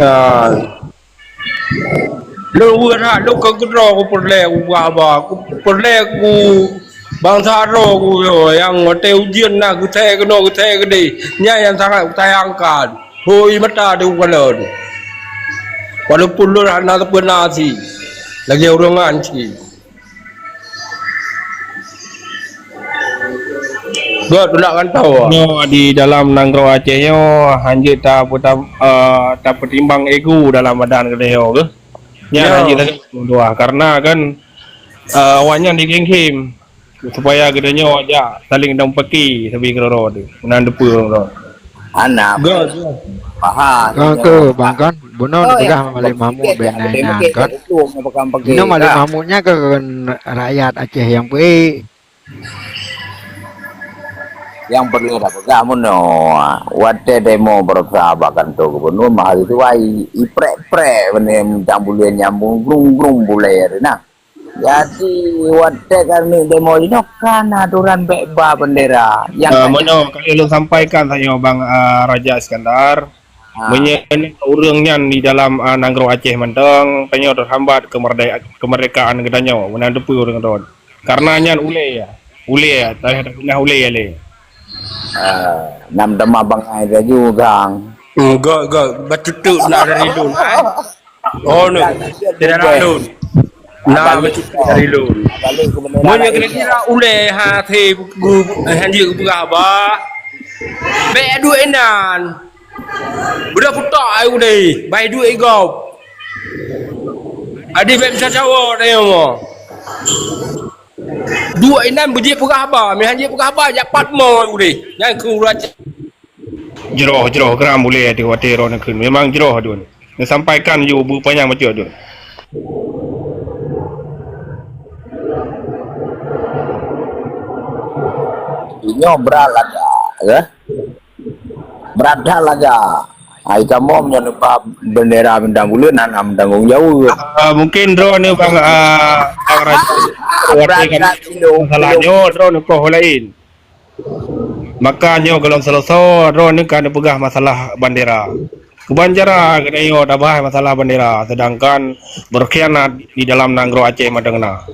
à lu ra lu ko ro ko porle ku ba ku porle ku bang tha ro ku yo yang ngote ujian na ku the ko no ku the ko di nya yang sangat utayangkan hoi mata de walon walaupun lu na pun nasi lagi orang anci gua nak kan tahu no di dalam Nanggro Aceh yo hanjit ta ta pertimbang ego dalam badan kedeo ke nya hanjit tadi dua karena kan awaknya di gengkim supaya gedenya aja saling dampaki sabi keroro tu menan depu ro anak gua ke bang kan buno pegang malik mamu benanya kan ini malik mamunya ke rakyat Aceh yang yang perlu dapat kamu no wate demo bersahabat tuh gubernur mahal itu wai ipre benem cambulian nyambung grung buler nah jadi wate kami demo ini kan aturan beba bendera yang mana kalau lu sampaikan saya bang Raja Iskandar menyentuh urangnya di dalam Nanggro Aceh menteng tanya terhambat kemerdekaan gedanya menan depu urang ron karena nyan ule ya tak ule ya le nam dema bang ada juga enggak betul nak dari dulu oh no tidak ada nah betul dari dulu banyak kira-kira ule hati hanji berapa be duit enan budak putak ayu deh bai duit gop adik be bisa cawo dia mo dua inan berjip pegahaba mi hanjip pegahaba jak patmo uri yang kurang jero geram boleh di watero nak memang jero dun sampaikan you panjang macam tu ini beralaga ya beradalah ai kamu menyerupa bendera bintang bulan dan tanggung jauh mungkin drone ni bang Raja salahnya drone ko lain makanya kalau selesai drone ni kan pegah masalah bandera kebanjara kedayo dah bahas masalah bandera sedangkan berkhianat di dalam Nanggro Aceh madengna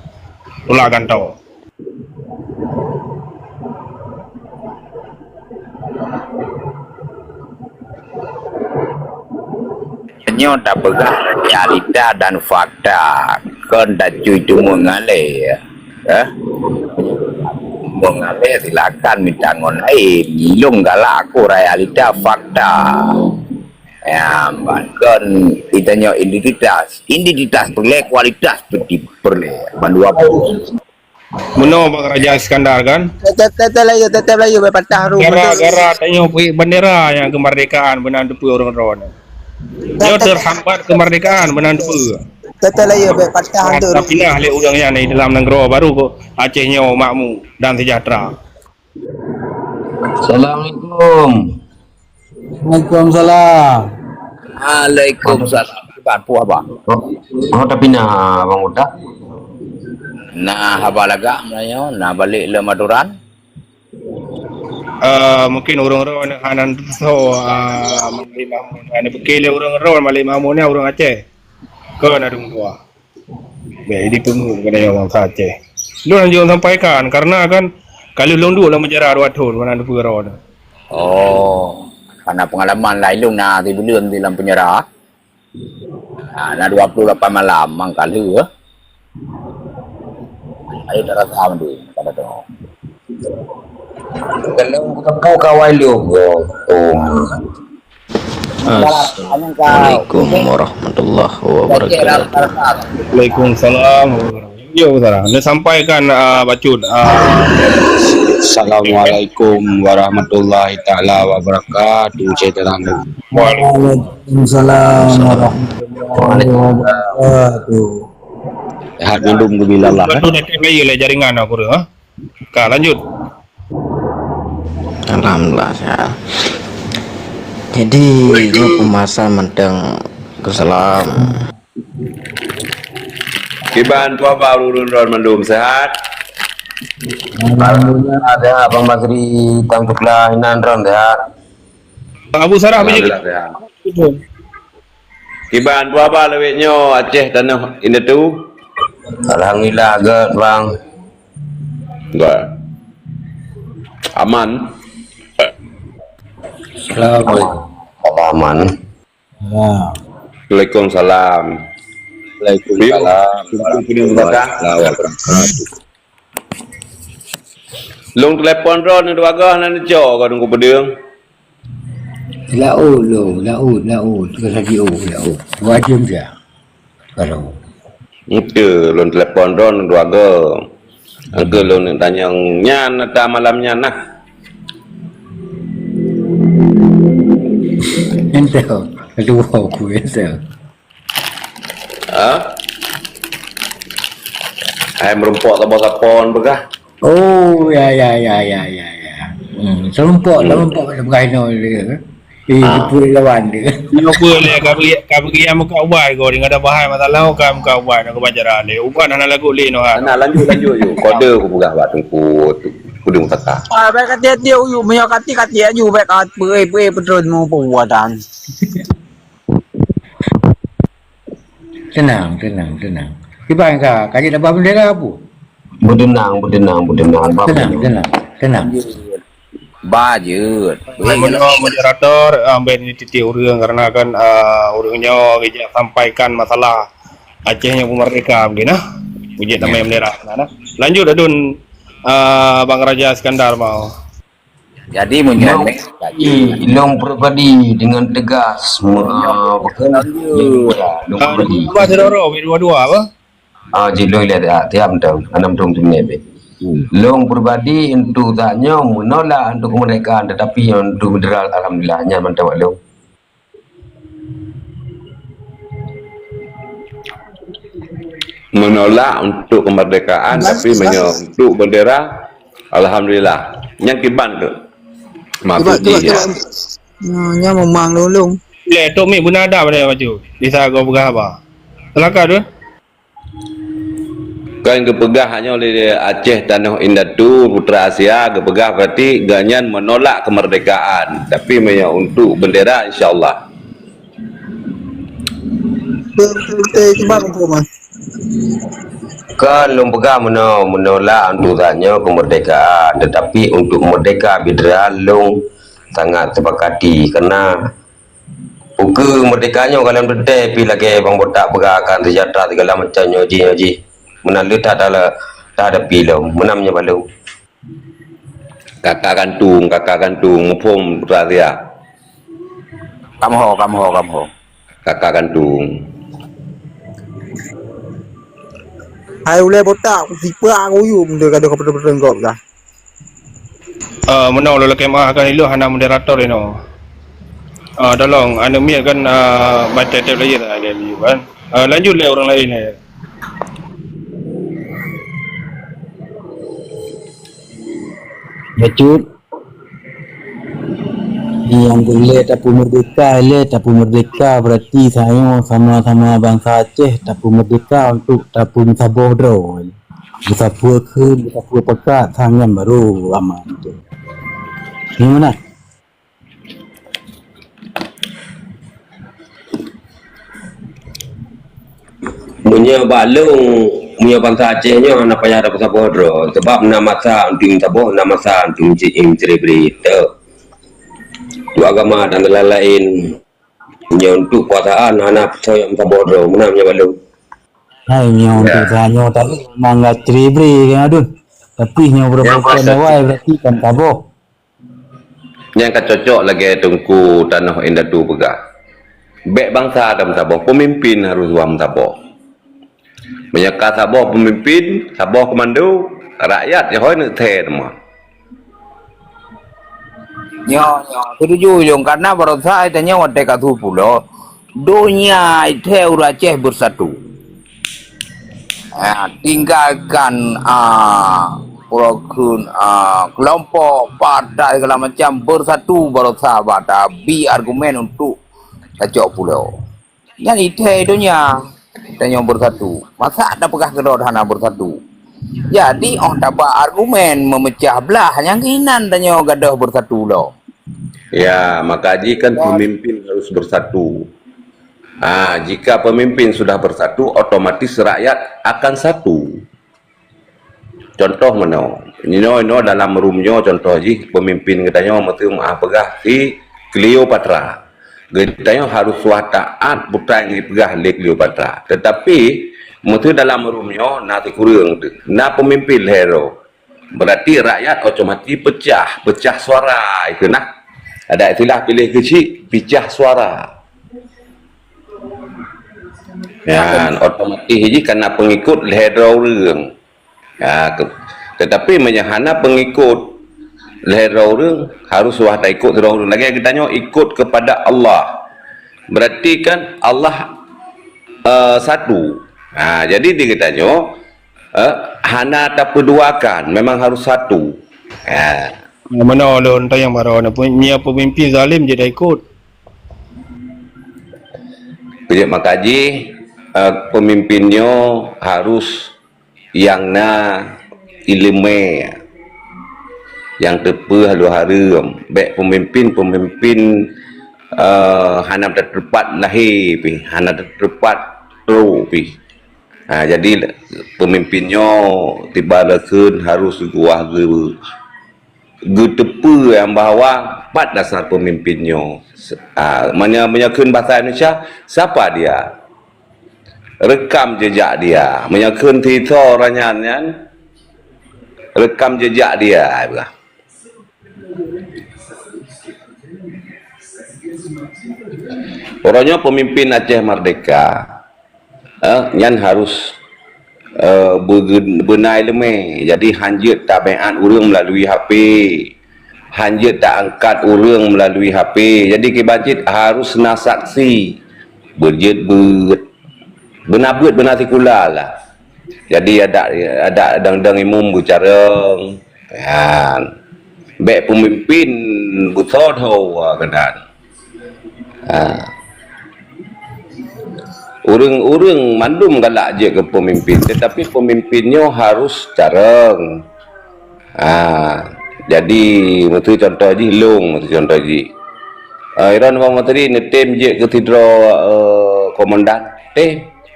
ulah kan tahu nyoda begah realita dan fakta kan dah cucu mengale mengale silakan minta ngonai ngilung galak aku realita fakta ya kan kitanya identitas perle kualitas perle bandua Muno Bang Raja Iskandar kan tetap layu berpatah gara-gara tanya bendera yang kemerdekaan benar depu orang-orang dia terhambat kemerdekaan benar depu tetap layu berpatah tu tapi nah le udangnya di dalam Nanggro baru kok Acehnya makmur dan sejahtera. Assalamualaikum. Waalaikumsalam. Waalaikumsalam. Puan apa? Oh tapi nah bang udah. Nah habalaga menanya, nah balik le Maduran. Mungkin orang-orang hanan so menerima ane bekele orang-orang malai mamunya orang Aceh. Kau nak dua. Ya ini pun kena orang Aceh. Lu jangan sampaikan karena kan kalau lu dulu lah menjara dua tahun mana ada pura. Oh, karena pengalaman lain lu nah di bulan di dalam penjara. Nah 28 malam mangkali ya. Ayo darah sama dulu pada tu. Kalau ketemu kawan lu, Assalamualaikum warahmatullahi wabarakatuh. Waalaikumsalam. Yo utara. Nak sampaikan bacut. Assalamualaikum warahmatullahi taala wabarakatuh. Cetan. Waalaikumsalam warahmatullahi wabarakatuh. Sehat minum alhamdulillah. Betul nak lagi le jaringan aku tu. Kak lanjut. Alhamdulillah sehat. Jadi ini pemasan menteng keselam. Kiban tua baru run mendum sehat. Alhamdulillah ada Abang Basri tangkuplah inan ron sehat. Abu Sarah punya Alhamdulillah sehat. Kiban tu apa lewetnya Aceh tanah ini tu? Alhamdulillah agak bang. Enggak. Aman. Assalamualaikum. Aman. Waalaikumsalam. Lung telepon ron ni dua gah nan jo kau nunggu pedeng. Laut. Tukar lagi laut. Wajib je. Kalau. Itu lung telepon ron dua gah. Angke lung nak tanya nyan ada malamnya nah. Ente. Aduh aku ente. Ha? Ai merumpok tapon begah. Oh ya. Serumpuk macam kaino dia. Pulih lawan dia. Yo boleh ka pergi yang muka ubai kau dengan ada bahaya masalah kau muka ubai nak baca le. Uban nak lagu le no ha. Nah lanjut yuk. Kode aku begah buat tungku kudung taka. Baik kata dia you punya kata you baik kat betul mau perbuatan. Tenang. Kibang ka, kaji dapat bendera apa? Berdenang. Tenang. Bajut. Moderator ambil ini titik urang karena kan urangnya kita sampaikan masalah Acehnya merdeka begini nah. Uji tamai bendera nah. Lanjut adun Bang Raja Iskandar mau. Jadi menjadi ilong pribadi dengan tegas berkenan pribadi. Apa sedoro dua apa? Jilo lihat tiap enam tahun ini. Long pribadi untuk tanya menolak untuk kemerdekaan tetapi untuk federal alhamdulillahnya mantap long. Menolak untuk kemerdekaan tapi untuk bendera alhamdulillah. Yang kiban ke? Maksud dia. Nya memang dulu. Le tok mi bunada pada baju. Bisa kau begah apa? Selaka tu. Kan kepegah hanya oleh Aceh Tanah Indah tu Putra Asia kepegah berarti ganyan menolak kemerdekaan tapi untuk bendera insyaallah. Coba kau mas. Kalau pegah menolak untuk tanya kemerdekaan tetapi untuk merdeka federal long sangat sepakati karena buku merdekanya kalau berdek pi lagi bang botak pegahkan sejahtera segala macam nyoji menalu tak ada pilom menamnya balu kakak kantung pom radia kamu kakak kantung Hai boleh botak siapa aku you dia kata kau betul-betul kau dah. Menang lalu kemah akan ilu hana moderator ini. Tolong anda mi kan baca tab lagi tak ada ni kan. Lanjut le orang lain ni. Bacut. Yang boleh tapu merdeka berarti saya sama-sama bangsa Aceh tapu merdeka untuk tapu Sabah Dro. Bisa pekat tangan baru aman tu. Gimana? punya balung punya bangsa Acehnya anak payah ada pasal bodoh sebab nama masa untuk taboh nama masa untuk mencari berita tu agama dan lain-lain punya untuk kuasaan anak percaya pasal bodoh menamanya balung Hai nyo untuk tanya tapi mangga ceribri kan adun tapi nyo berapa dawai berarti kan taboh yang cocok lagi tungku Tanah Indah tu begah baik bangsa ada Sabah pemimpin harus wam Sabah menyeka Sabah pemimpin Sabah komando rakyat yang nak teh semua nyo setuju yung karena bangsa itu nyo ada katu pulau dunia itu Aceh bersatu tinggalkan kelompok partai segala macam bersatu bangsa pada bi argumen untuk kacau pulau yang itu dunia dan yang bersatu masa ada pegah kedor hana bersatu jadi dapat argumen memecah belah yang keinginan dan yang gadah bersatu lo Ya, maka haji kan pemimpin harus bersatu. Jika pemimpin sudah bersatu, otomatis rakyat akan satu. Contoh mana? Ini dalam roomnya contoh haji pemimpin katanya matung pegah si Cleopatra. Katanya harus taat putra yang pegah le Cleopatra. Tetapi matung dalam roomnya nanti kurang na pemimpin hero. Berarti rakyat otomatis pecah suara itu nah. Ada istilah pilih kecil, pecah suara. Ya, otomatis ini karena pengikut lehera orang. Ya, tetapi menyahana pengikut lehera orang harus wahda ikut orang lagi kita tanya ikut kepada Allah. Berarti kan Allah satu. Jadi dia tanya hana tak perduakan, memang harus satu. Mana ada orang yang marah punya pemimpin zalim jadi ikut. Pijak makaji pemimpinnya harus yang ilmu yang tepe halu harum baik pemimpin hana tertepat lahir pi hana tertepat ru pi jadi pemimpinnya tiba lekun harus guah tepe yang bahawa 4 dasar pemimpinnya menyakun bahasa Indonesia siapa dia, rekam jejak dia, menyakun tito ranyannya rekam jejak dia. Orangnya pemimpin Aceh Merdeka yang harus benai lemeh. Jadi hanjit tak bean urang melalui HP, hanjit tak angkat urang melalui HP. Jadi kebajit harus nak saksi berjet benar tikula lah. Jadi ada dang imum bicara kan baik pemimpin betul kedan urang mandum galak je ke pemimpin, tetapi pemimpinnya harus careng. Jadi mutu contoh ji long, mutu contoh ji Iran bang materi netem je ke tidro komandan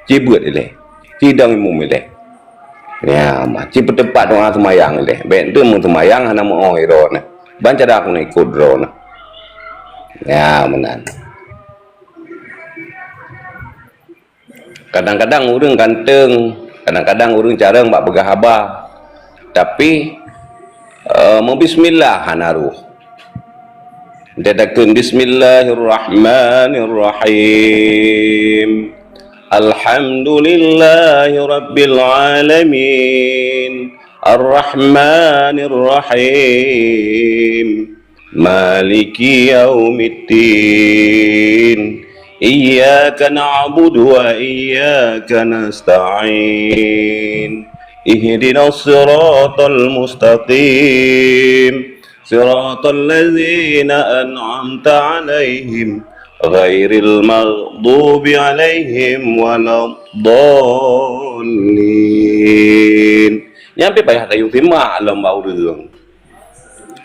cibut ile tidang imum ile ya maci bertempat doa semayang ile ben tu mun semayang hana mo Iran banca dak aku ikut drone ya menan. Kadang-kadang urang ganteng, kadang-kadang urang careng bak begah abah. Tapi mau bismillah hanaruh. Dadakeun bismillahirrahmanirrahim. Alhamdulillahi rabbil alamin. Ar-Rahmanir Rahim. Maliki yaumiddin. Iyyaka na'budu wa iyyaka nasta'in. Ihdinas siratal mustaqim. Siratal ladzina an'amta 'alaihim ghairil maghdubi 'alaihim waladdallin. Nyampe payah tayu firma alam bau deung.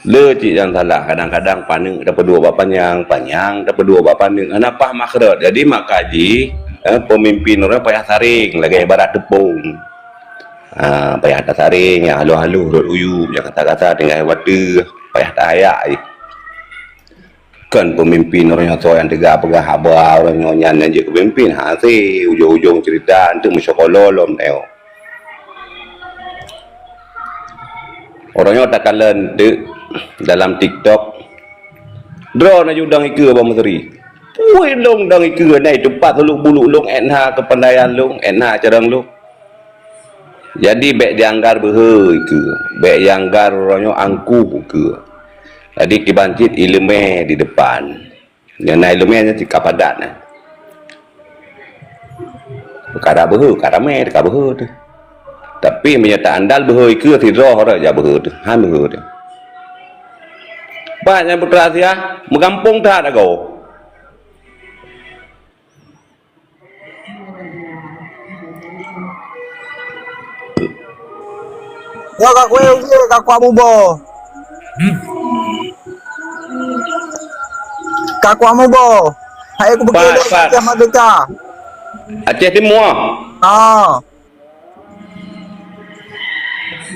Le cik yang salah kadang-kadang paneng dapat dua bapak panjang dapat dua bapak paneng kenapa makhraj. Jadi makaji pemimpin orang payah saring lagi ibarat tepung payah tak saring ya halu-halu rot uyu ya kata-kata dengan wadah payah tak ayak kan pemimpin orang yang tegak pegah abah orang nyanyian je pemimpin si ujung-ujung cerita untuk musyakololom teo orangnya tak kalen dalam TikTok draw na judang ike abang menteri puai long dang ike nai tempat lu bulu long enha kepandaian long enha carang lu jadi bek dianggar behe ike bek dianggar orangnya angku ke jadi kibancit ilme di depan yang nai ilme nya tika padat nah kada behe kada me kada behe tu tapi menyata andal behe ike tidro ora ja behe tu han behe tu banyak berkreasi mengampung tak ada kau. Ya kak kue kaku abu bo. Kaku amo bo. Hai aku pergi Pat. Aceh Merdeka. Aceh Timur. Ah,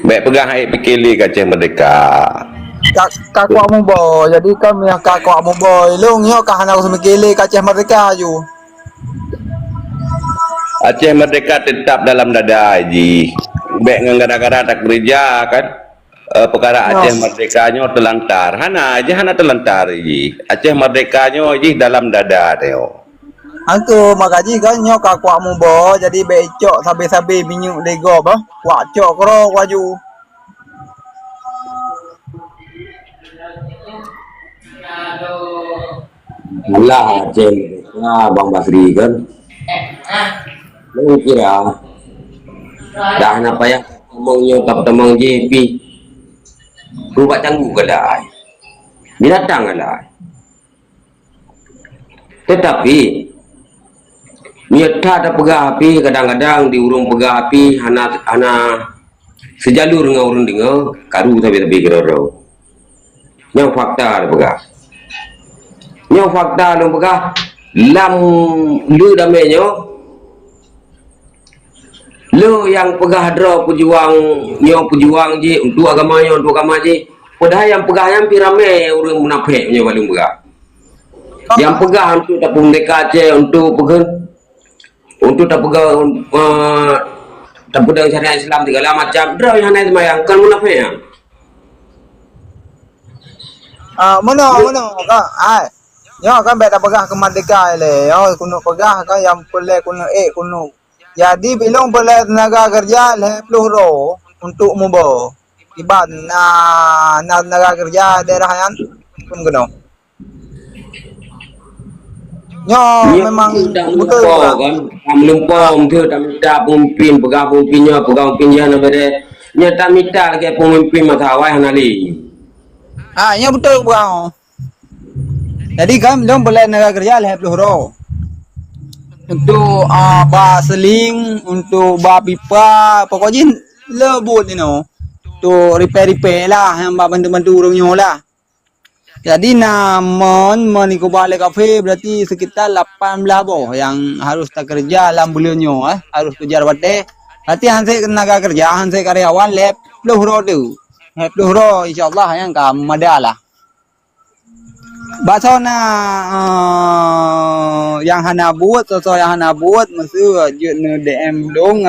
Baik pegang air pikili ke Aceh Merdeka. kaku amo bo. Jadi kami yang kaku amo bo. Long yo kahana aku semikili ke Aceh Merdeka ju. Aceh Merdeka tetap dalam dada Haji. Baik dengan gara-gara tak kerja kan. Perkara Aceh Merdekanya terlantar. Hana aja hana terlantar Haji. Aceh Merdekanya Haji dalam dada teo. Aku makaji kan nyo kaku amo bo. Jadi becok sabe-sabe minyak lego bah. Wak cok kro waju. Alah Aceh Merdeka Bang Basri kan. Lu kira dah apa ya ngomongnya tak temang JP. Ku buat tangguh ke dah. Binatang ke dah. Tetapi niat ada pegah api kadang-kadang diurung pegah api hana sejalur dengan orang dengar karu tapi kira rau. Yang fakta ada pegah. Yang fakta ada pegah lam lu damainya lu yang pegah dra pejuang je untuk agama je padahal yang pegah yang pirame orang munafik punya paling pegah yang pegah untuk tak merdeka Aceh untuk tak pegah tak pedang syariat Islam segala macam dra yang naik semayang kan munafik ya Mana kan ai. Yo kan beta pegah ke Merdeka le. Yo kuno pegah kan yang pele kuno kuno. Jadi bilong pele tenaga kerja le pluhro untuk mubo. Iban tenaga kerja daerah yang pun kuno. Yo memang betul kan melempong tu tak minta pemimpin pegah pemimpinnya bere nya tak minta lagi pemimpin matawai hanali. Nya betul bang. Jadi kan belum boleh tenaga kerja le pluhro. Untuk seling, untuk pipa, pokoknya lebut you know. Tu repair lah, yang bantu-bantu orangnya lah. Jadi namun meniko balik kafe berarti sekitar 18 boh yang harus tak kerja dalam bulannya harus kejar wate. Berarti hanse tenaga kerja, hanse karyawan lep pluhro tu. Pluhro insyaallah yang kamada lah. Baca na yang hana buat atau yang hana buat maksud je DM dong